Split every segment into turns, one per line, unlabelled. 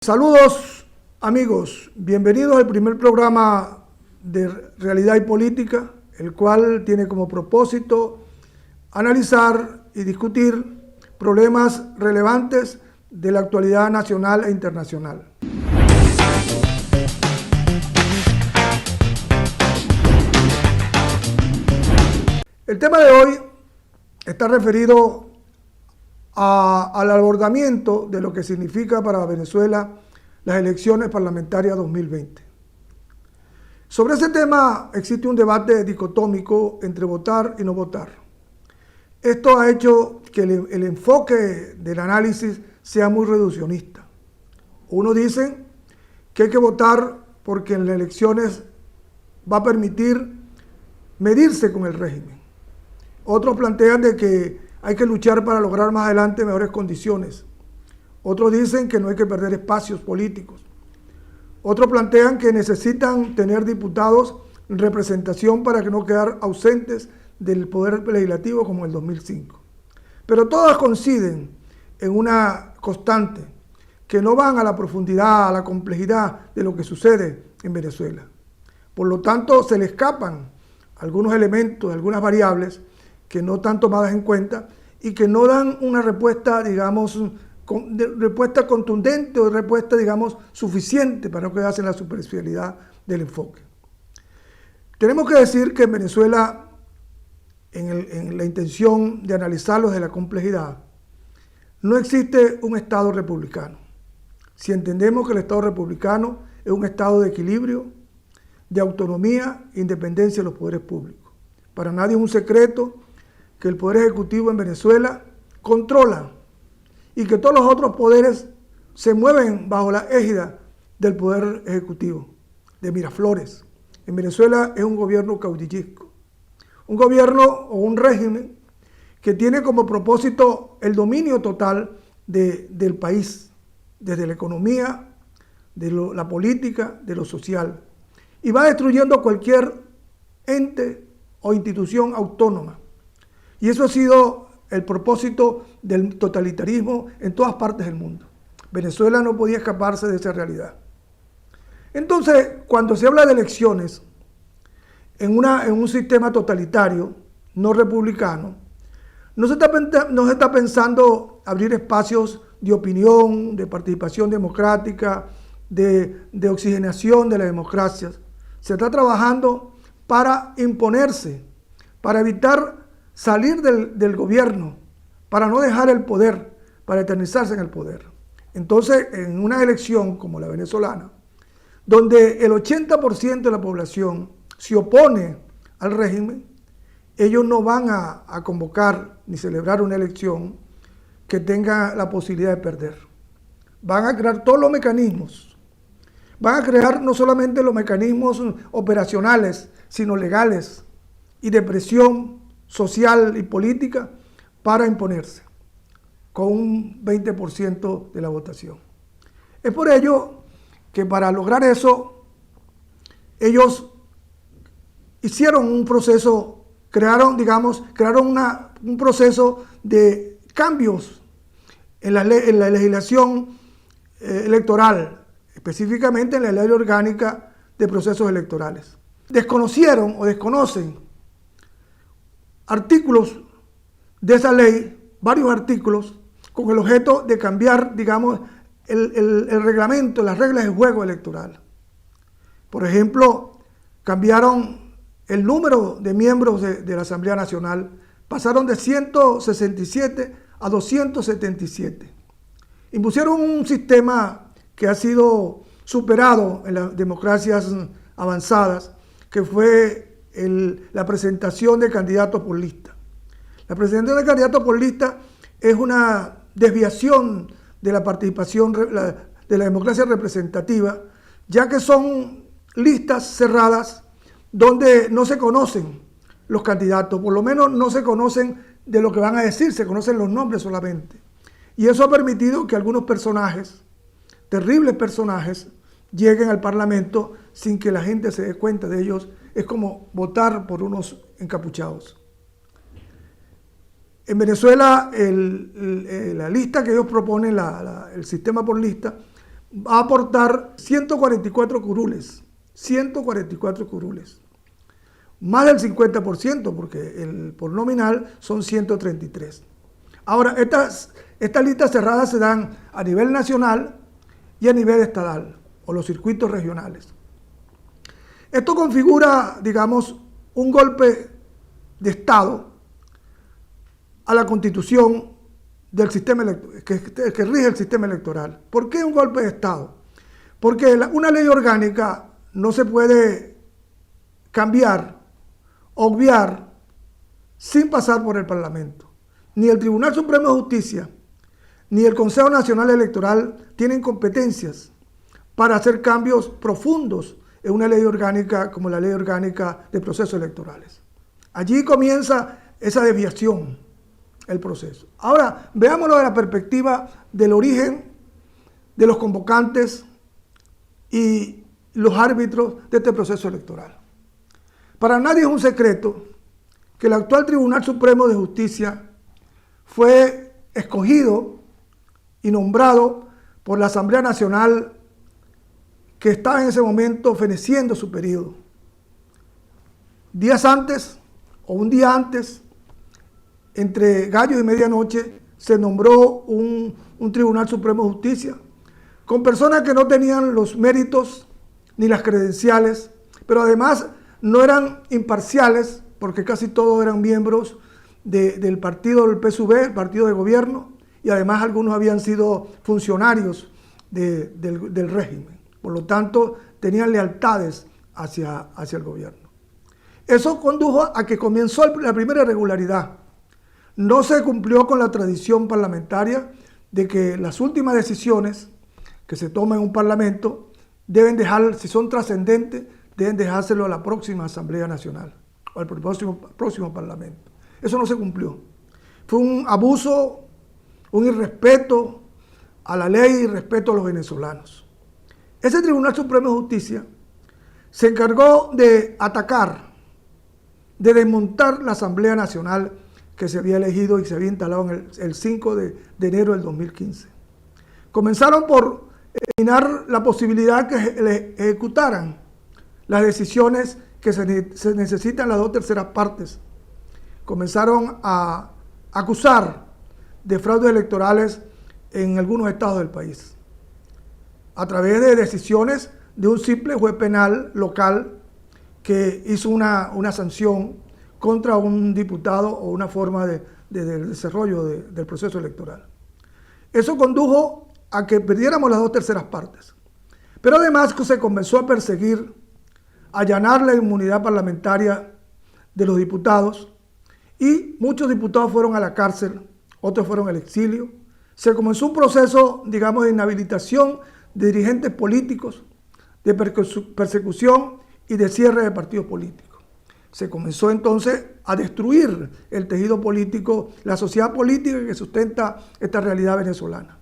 Saludos amigos, bienvenidos al primer programa de Realidad y Política, el cual tiene como propósito analizar y discutir problemas relevantes de la actualidad nacional e internacional. El tema de hoy está referido al abordamiento de lo que significa para Venezuela las elecciones parlamentarias 2020. Sobre ese tema existe un debate dicotómico entre votar y no votar. Esto ha hecho que el enfoque del análisis sea muy reduccionista. Unos dicen que hay que votar porque en las elecciones va a permitir medirse con el régimen. Otros plantean de que hay que luchar para lograr más adelante mejores condiciones. Otros dicen que no hay que perder espacios políticos. Otros plantean que necesitan tener diputados en representación para que no quedar ausentes del poder legislativo como en el 2005. Pero todas coinciden en una constante, que no van a la profundidad, a la complejidad de lo que sucede en Venezuela. Por lo tanto, se le escapan algunos elementos, algunas variables que no están tomadas en cuenta y que no dan una respuesta, digamos, respuesta contundente o respuesta, digamos, suficiente para no quedarse en la superficialidad del enfoque. Tenemos que decir que en Venezuela, en la intención de analizarlo desde la complejidad, no existe un Estado republicano. Si entendemos que el Estado republicano es un Estado de equilibrio, de autonomía e independencia de los poderes públicos. Para nadie es un secreto que el Poder Ejecutivo en Venezuela controla y que todos los otros poderes se mueven bajo la égida del Poder Ejecutivo, de Miraflores. En Venezuela es un gobierno caudillesco, un gobierno o un régimen que tiene como propósito el dominio total del país, desde la economía, de la política, de lo social, y va destruyendo cualquier ente o institución autónoma. Y eso ha sido el propósito del totalitarismo en todas partes del mundo. Venezuela no podía escaparse de esa realidad. Entonces, cuando se habla de elecciones en un sistema totalitario, no republicano, no se está pensando abrir espacios de opinión, de participación democrática, de oxigenación de las democracias. Se está trabajando para imponerse, para evitar salir del gobierno, para no dejar el poder, para eternizarse en el poder. Entonces, en una elección como la venezolana, donde el 80% de la población se opone al régimen, ellos no van a convocar ni celebrar una elección que tenga la posibilidad de perder. Van a crear todos los mecanismos. Van a crear no solamente los mecanismos operacionales, sino legales y de presión social y política para imponerse con un 20% de la votación. Es por ello que para lograr eso, ellos hicieron un proceso, crearon un proceso de cambios en la legislación electoral, específicamente en la ley orgánica de procesos electorales. Desconocieron o desconocen artículos de esa ley, varios artículos, con el objeto de cambiar, digamos, el reglamento, las reglas de juego electoral. Por ejemplo, cambiaron el número de miembros de la Asamblea Nacional, pasaron de 167 a 277. Impusieron un sistema que ha sido superado en las democracias avanzadas, que fue la presentación de candidatos por lista. La presentación de candidatos por lista es una desviación de la participación de la democracia representativa, ya que son listas cerradas donde no se conocen los candidatos, por lo menos no se conocen de lo que van a decir, se conocen los nombres solamente. Y eso ha permitido que algunos personajes, terribles personajes, lleguen al Parlamento sin que la gente se dé cuenta de ellos. Es como votar por unos encapuchados. En Venezuela, la lista que ellos proponen, el sistema por lista, va a aportar 144 curules, 144 curules. Más del 50%, porque el por nominal son 133. Ahora, estas listas cerradas se dan a nivel nacional y a nivel estatal, o los circuitos regionales. Esto configura, digamos, un golpe de Estado a la Constitución del sistema que rige el sistema electoral. ¿Por qué un golpe de Estado? Porque una ley orgánica no se puede cambiar, obviar, sin pasar por el Parlamento. Ni el Tribunal Supremo de Justicia, ni el Consejo Nacional Electoral tienen competencias para hacer cambios profundos en una ley orgánica como la Ley Orgánica de Procesos Electorales. Allí comienza esa desviación, el proceso. Ahora, veámoslo de la perspectiva del origen de los convocantes y los árbitros de este proceso electoral. Para nadie es un secreto que el actual Tribunal Supremo de Justicia fue escogido y nombrado por la Asamblea Nacional que estaba en ese momento feneciendo su periodo. Días antes, o un día antes, entre gallos y medianoche, se nombró un Tribunal Supremo de Justicia con personas que no tenían los méritos ni las credenciales, pero además no eran imparciales, porque casi todos eran miembros del partido del PSUV, el partido de gobierno, y además algunos habían sido funcionarios del régimen. Por lo tanto, tenían lealtades hacia el gobierno. Eso condujo a que comenzó la primera irregularidad. No se cumplió con la tradición parlamentaria de que las últimas decisiones que se toman en un parlamento deben dejar, si son trascendentes, deben dejárselo a la próxima Asamblea Nacional o al próximo parlamento. Eso no se cumplió. Fue un abuso, un irrespeto a la ley y respeto a los venezolanos. Ese Tribunal Supremo de Justicia se encargó de atacar, de desmontar la Asamblea Nacional que se había elegido y se había instalado el 5 de enero del 2015. Comenzaron por eliminar la posibilidad que le ejecutaran las decisiones que se necesitan las 2/3 partes. Comenzaron a acusar de fraudes electorales en algunos estados del país, a través de decisiones de un simple juez penal local que hizo una sanción contra un diputado o una forma de desarrollo del proceso electoral. Eso condujo a que perdiéramos las 2/3 partes. Pero además se comenzó a perseguir, a allanar la inmunidad parlamentaria de los diputados, y muchos diputados fueron a la cárcel, otros fueron al exilio. Se comenzó un proceso, digamos, de inhabilitación de dirigentes políticos, de persecución y de cierre de partidos políticos. Se comenzó entonces a destruir el tejido político, la sociedad política que sustenta esta realidad venezolana.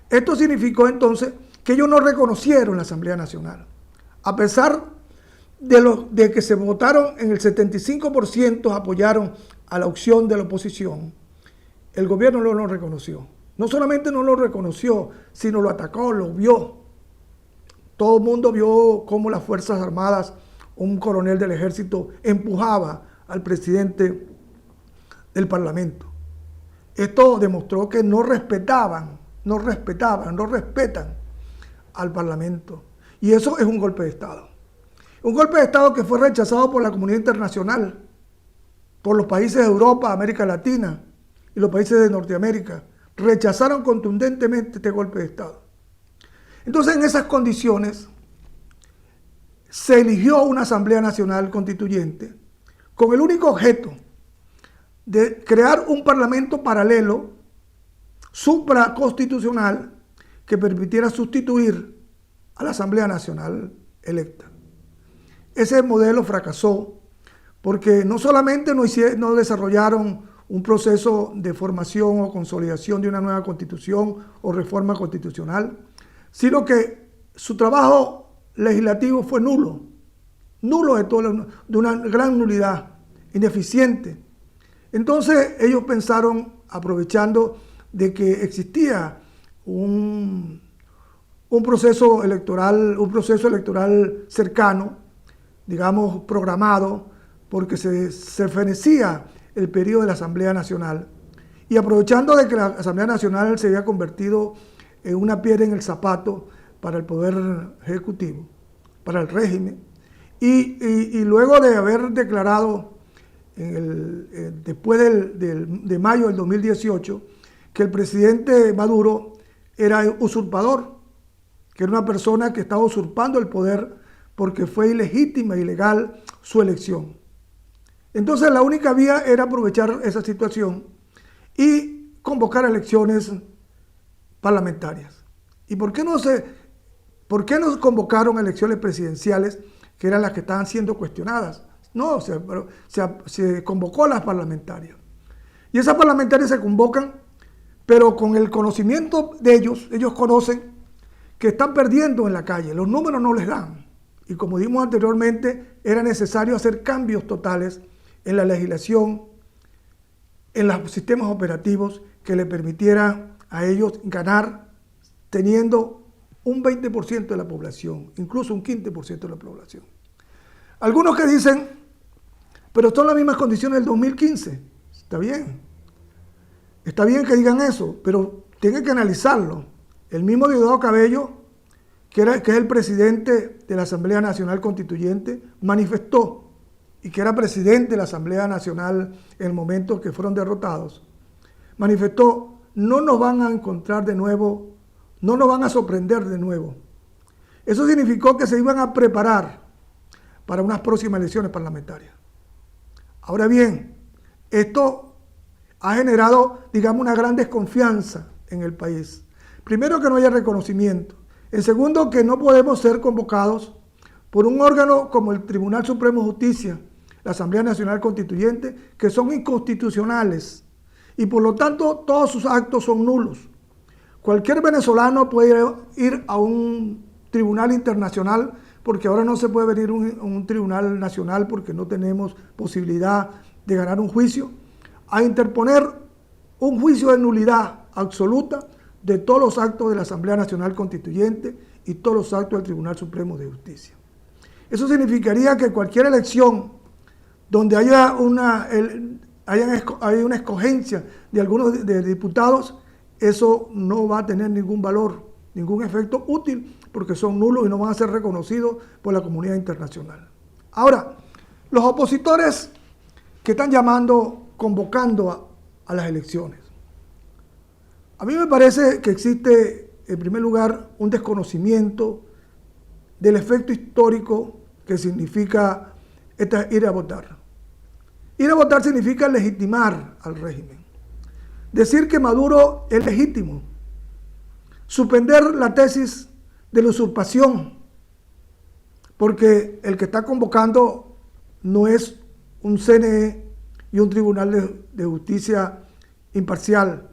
Esto significó entonces que ellos no reconocieron la Asamblea Nacional. A pesar de que se votaron en el 75%, apoyaron a la opción de la oposición, el gobierno no lo reconoció. No solamente no lo reconoció, sino lo atacó, lo vio. Todo el mundo vio cómo las Fuerzas Armadas, un coronel del ejército, empujaba al presidente del Parlamento. Esto demostró que no respetan al Parlamento. Y eso es un golpe de Estado. Un golpe de Estado que fue rechazado por la comunidad internacional, por los países de Europa, América Latina y los países de Norteamérica. Rechazaron contundentemente este golpe de Estado. Entonces, en esas condiciones, se eligió una Asamblea Nacional Constituyente con el único objeto de crear un parlamento paralelo, supraconstitucional, que permitiera sustituir a la Asamblea Nacional electa. Ese modelo fracasó porque no solamente no desarrollaron un proceso de formación o consolidación de una nueva constitución o reforma constitucional, sino que su trabajo legislativo fue nulo de una gran nulidad, ineficiente. Entonces ellos pensaron, aprovechando de que existía un un proceso electoral cercano, digamos programado, porque se fenecía el periodo de la Asamblea Nacional. Y aprovechando de que la Asamblea Nacional se había convertido en una piedra en el zapato para el Poder Ejecutivo, para el régimen, y luego de haber declarado después de mayo del 2018 que el presidente Maduro era usurpador, que era una persona que estaba usurpando el poder porque fue ilegítima e ilegal su elección. Entonces la única vía era aprovechar esa situación y convocar elecciones parlamentarias. ¿Y por qué no convocaron elecciones presidenciales, que eran las que estaban siendo cuestionadas? No, se convocó a las parlamentarias. Y esas parlamentarias se convocan, pero con el conocimiento de ellos conocen que están perdiendo en la calle, los números no les dan. Y como dijimos anteriormente, era necesario hacer cambios totales en la legislación, en los sistemas operativos que le permitieran a ellos ganar teniendo un 20% de la población, incluso un 15% de la población. Algunos que dicen, pero son las mismas condiciones del 2015. Está bien que digan eso, pero tienen que analizarlo. El mismo Diosdado Cabello, que es el presidente de la Asamblea Nacional Constituyente, manifestó, y que era presidente de la Asamblea Nacional en el momento que fueron derrotados, manifestó: no nos van a encontrar de nuevo, no nos van a sorprender de nuevo. Eso significó que se iban a preparar para unas próximas elecciones parlamentarias. Ahora bien, esto ha generado, digamos, una gran desconfianza en el país. Primero, que no haya reconocimiento. En segundo, que no podemos ser convocados por un órgano como el Tribunal Supremo de Justicia, la Asamblea Nacional Constituyente, que son inconstitucionales y por lo tanto todos sus actos son nulos. Cualquier venezolano puede ir a un tribunal internacional, porque ahora no se puede venir a un tribunal nacional porque no tenemos posibilidad de ganar un juicio, a interponer un juicio de nulidad absoluta de todos los actos de la Asamblea Nacional Constituyente y todos los actos del Tribunal Supremo de Justicia. Eso significaría que cualquier elección donde haya una escogencia de algunos de diputados, eso no va a tener ningún valor, ningún efecto útil, porque son nulos y no van a ser reconocidos por la comunidad internacional. Ahora, los opositores que están convocando a las elecciones. A mí me parece que existe, en primer lugar, un desconocimiento del efecto histórico que significa ir a votar. Ir a votar significa legitimar al régimen. Decir que Maduro es legítimo. Suspender la tesis de la usurpación, porque el que está convocando no es un CNE y un Tribunal de Justicia imparcial,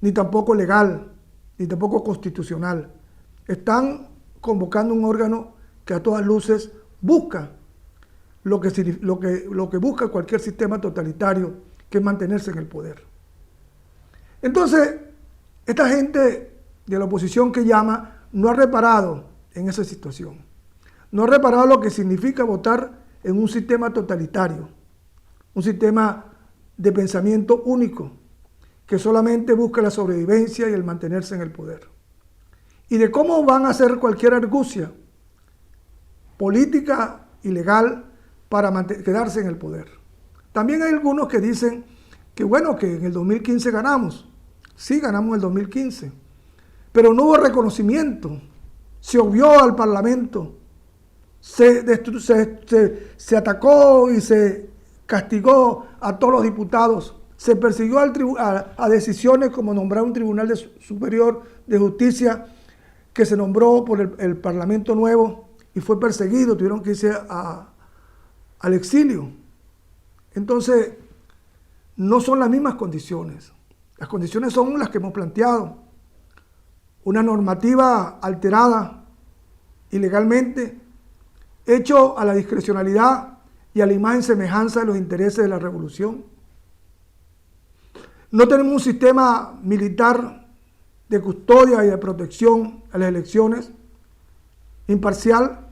ni tampoco legal, ni tampoco constitucional. Están convocando un órgano que a todas luces busca lo que busca cualquier sistema totalitario, que es mantenerse en el poder. Entonces, esta gente de la oposición que llama no ha reparado en esa situación. No ha reparado lo que significa votar en un sistema totalitario, un sistema de pensamiento único, que solamente busca la sobrevivencia y el mantenerse en el poder. Y de cómo van a hacer cualquier argucia política y legal para quedarse en el poder. También hay algunos que dicen que bueno, que en el 2015 ganamos. Sí, ganamos en el 2015, pero no hubo reconocimiento. Se obvió al Parlamento, se atacó y se castigó a todos los diputados, se persiguió a decisiones como nombrar un Tribunal Superior de Justicia que se nombró por el Parlamento nuevo y fue perseguido, tuvieron que irse al exilio. Entonces, no son las mismas condiciones. Las condiciones son las que hemos planteado. Una normativa alterada ilegalmente, hecho a la discrecionalidad y a la imagen semejanza de los intereses de la revolución. No tenemos un sistema militar de custodia y de protección a las elecciones, imparcial,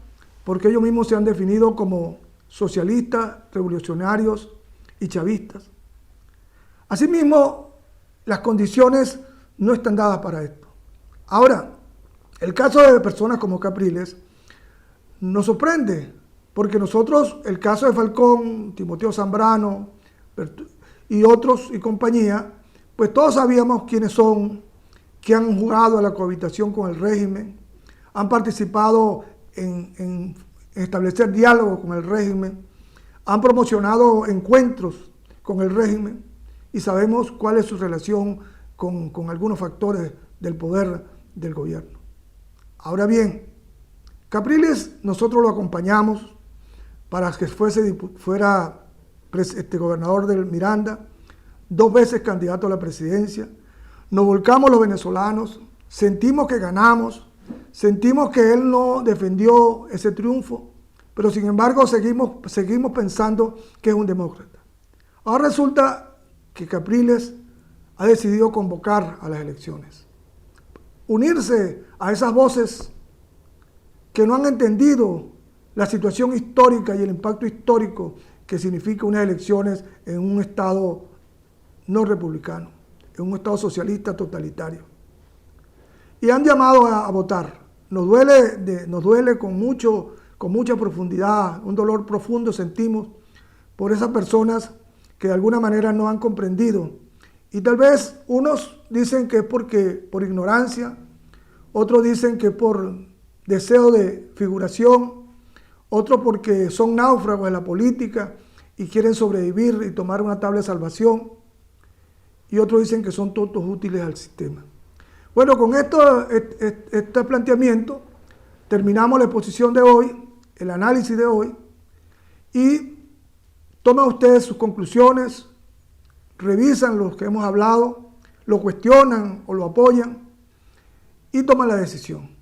porque ellos mismos se han definido como socialistas, revolucionarios y chavistas. Asimismo, las condiciones no están dadas para esto. Ahora, el caso de personas como Capriles nos sorprende, porque nosotros, el caso de Falcón, Timoteo Zambrano y otros y compañía, pues todos sabíamos quiénes son, que han jugado a la cohabitación con el régimen, han participado en establecer diálogo con el régimen, han promocionado encuentros con el régimen y sabemos cuál es su relación con algunos factores del poder del gobierno. Ahora bien, Capriles nosotros lo acompañamos para que fuera gobernador del Miranda, 2 veces candidato a la presidencia. Nos volcamos los venezolanos, sentimos que ganamos, sentimos que él no defendió ese triunfo, pero sin embargo seguimos pensando que es un demócrata. Ahora resulta que Capriles ha decidido convocar a las elecciones, unirse a esas voces que no han entendido la situación histórica y el impacto histórico que significa unas elecciones en un Estado no republicano, en un Estado socialista totalitario. Y han llamado a votar. Nos duele con mucha profundidad, un dolor profundo sentimos por esas personas que de alguna manera no han comprendido. Y tal vez unos dicen que es por ignorancia, otros dicen que por deseo de figuración, otros porque son náufragos en la política y quieren sobrevivir y tomar una tabla de salvación, y otros dicen que son tontos útiles al sistema. Bueno, con este planteamiento terminamos la exposición de hoy, el análisis de hoy, y toman ustedes sus conclusiones, revisan lo que hemos hablado, lo cuestionan o lo apoyan y toman la decisión.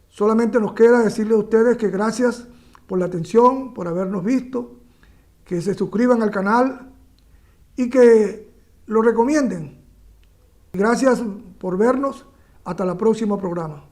Solamente nos queda decirles a ustedes que gracias por la atención, por habernos visto, que se suscriban al canal y que lo recomienden. Gracias por vernos. Hasta el próximo programa.